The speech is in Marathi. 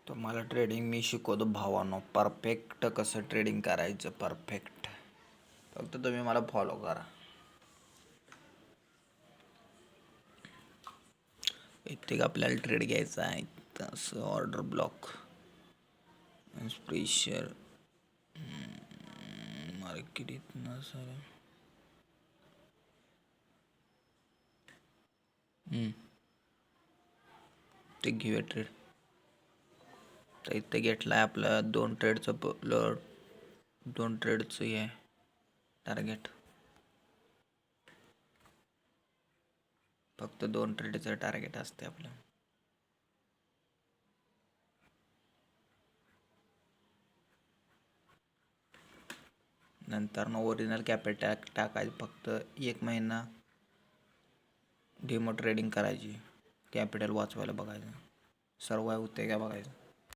तुम्हाला ट्रेडिंग मी शिकवतो भावानो. परफेक्ट कसं ट्रेडिंग करायचं, परफेक्ट. फक्त तुम्ही मला फॉलो करा. इथे आपल्याला ट्रेड घ्यायचा आहे. तसं ऑर्डर ब्लॉक प्रेशर मार्केट इथनं सर ते घेऊया ट्रेड. तर इथे घेतला आहे आपलं 2 ट्रेडचं दोन ट्रेडचं हे टार्गेट. फक्त 2 ट्रेडचं टार्गेट असते आपलं. नंतर ओरिजिनल कॅपिटल टाकायचं. फक्त 1 महिना डेमो ट्रेडिंग करायची. कॅपिटल वाचवायला बघायचं. सर्वाय होते का बघायचं.